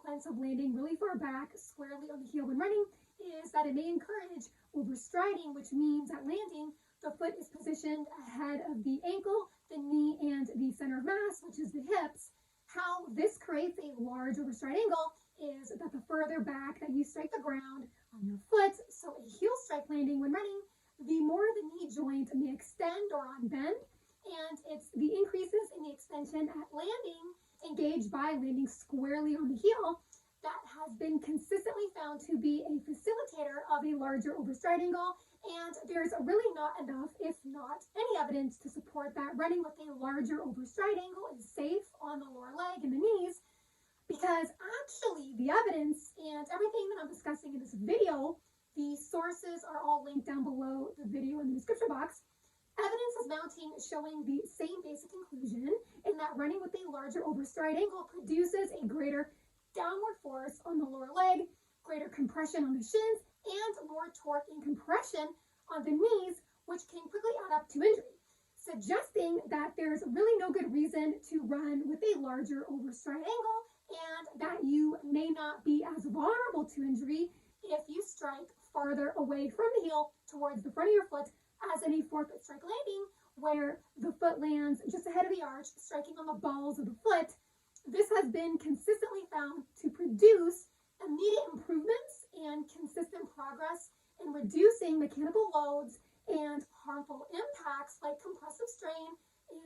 consequence of landing really far back squarely on the heel when running is that it may encourage overstriding, which means at landing, the foot is positioned ahead of the ankle, the knee, and the center of mass, which is the hips. How this creates a large overstride angle is that the further back that you strike the ground on your foot, so a heel strike landing when running, the more the knee joint may extend or unbend, and it's the increases in the extension at landing engaged by landing squarely on the heel that has been consistently found to be a facilitator of a larger overstride angle. And there's really not enough, if not any evidence to support that running with a larger overstride angle is safe on the lower leg and the knees, because actually the evidence and everything that I'm discussing in this video, the sources are all linked down below the video in the description box. Evidence is mounting showing the same basic conclusion in that running with a larger overstride angle produces a greater downward force on the lower leg, greater compression on the shins, and more torque and compression on the knees, which can quickly add up to injury, suggesting that there's really no good reason to run with a larger overstride angle and that you may not be as vulnerable to injury if you strike farther away from the heel towards the front of your foot, as in a forefoot strike landing, where the foot lands just ahead of the arch, striking on the balls of the foot. This has been consistently found to produce immediate improvements and consistent progress in reducing mechanical loads and harmful impacts like compressive strain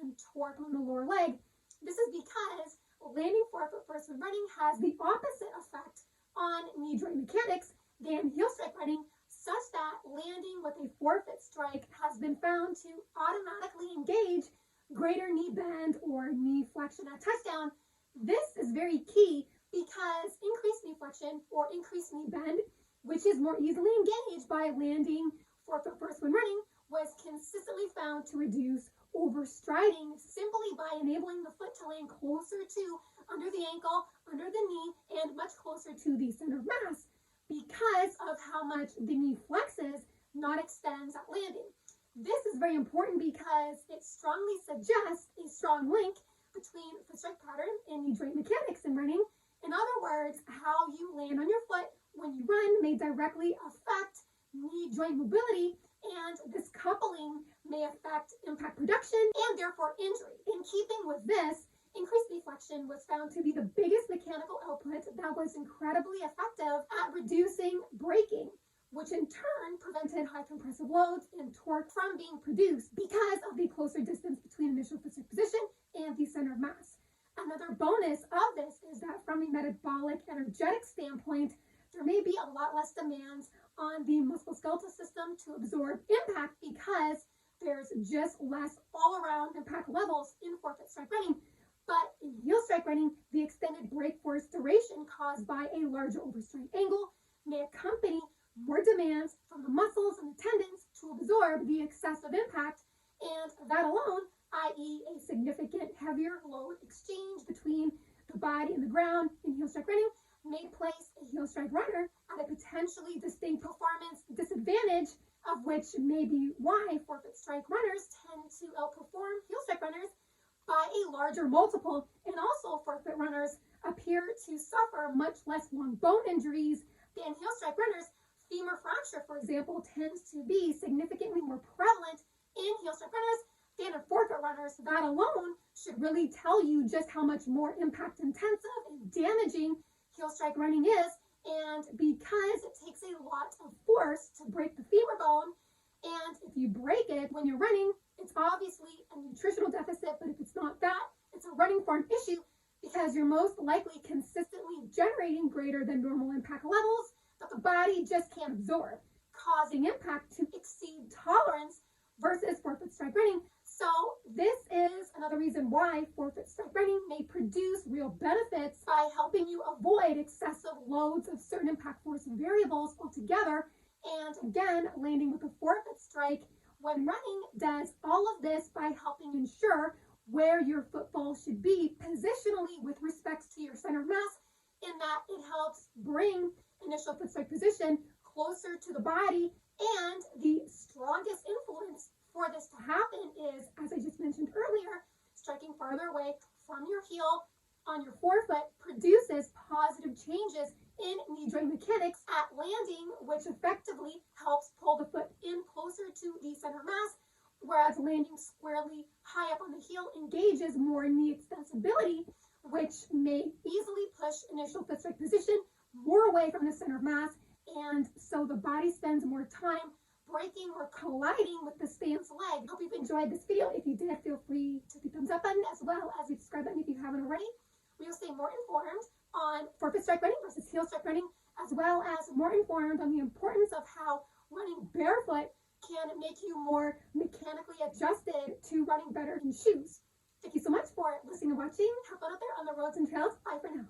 and torque on the lower leg. This is because landing forefoot first when running has the opposite effect on knee joint mechanics than heel strike running, such that landing with a forefoot strike has been found to automatically engage greater knee bend or knee flexion at touchdown. This is very key because increased knee flexion or increased knee bend, which is more easily engaged by landing forefoot first when running, was consistently found to reduce overstriding simply by enabling the foot to land closer to under the ankle, under the knee, and much closer to the center of mass because of how much the knee flexes, not extends at landing. This is very important because it strongly suggests a strong link between foot strike pattern and knee joint mechanics in running. In other words, how you land on your foot when you run may directly affect knee joint mobility, and this coupling may affect impact production and therefore injury. In keeping with this, increased knee flexion was found to be the biggest mechanical output that was incredibly effective at reducing braking, which in turn prevented high compressive loads and torque from being produced because of the closer distance between initial foot strike position and the center of mass. Another bonus of this is that from a metabolic energetic standpoint, there may be a lot less demands on the musculoskeletal system to absorb impact because there's just less all-around impact levels in forefoot strike running. But in heel strike running, the extended brake force duration caused by a larger overstride angle may accompany more demands from the muscles and the tendons to absorb the excessive impact, and that alone, i.e. a significant heavier load exchange between the body and the ground in heel strike running, may place a heel strike runner at a potentially distinct performance disadvantage, of which may be why forefoot strike runners tend to outperform heel strike runners by a larger multiple, and also forefoot runners appear to suffer much less long bone injuries than heel strike runners. Femur fracture, for example, tends to be significantly more prevalent in heel strike runners than in forefoot runners. That alone should really tell you just how much more impact intensive and damaging heel strike running is, and because it takes a lot of force to break the femur bone, and if you break it when you're running, it's obviously a nutritional deficit, but if it's not that, it's a running form issue because you're most likely consistently generating greater than normal impact levels that the body just can't absorb, causing impact to exceed tolerance versus forefoot strike running. So this is another reason why forefoot strike running may produce real benefits by helping you avoid excessive loads of certain impact force variables altogether. And again, landing with a forefoot strike when running does all of this by helping ensure where your footfall should be positionally with respect to your center of mass, in that it helps bring initial foot strike position closer to the body. And the strongest influence for this to happen is, as I just mentioned earlier, striking farther away from your heel on your forefoot produces positive change knee joint mechanics at landing, which effectively helps pull the foot in closer to the center mass, whereas landing squarely high up on the heel engages more knee extensibility, which may easily push initial foot strike position more away from the center of mass, and so the body spends more time breaking or colliding with the stance leg. Hope you've enjoyed this video. If you did, feel free to hit the thumbs up button as well as the subscribe button if you haven't already. We will stay more informed on forefoot strike running versus heel strike running, as well as more informed on the importance of how running barefoot can make you more mechanically adjusted to running better in shoes. Thank you so much for listening and watching. Have fun out there on the roads and trails. Bye for now.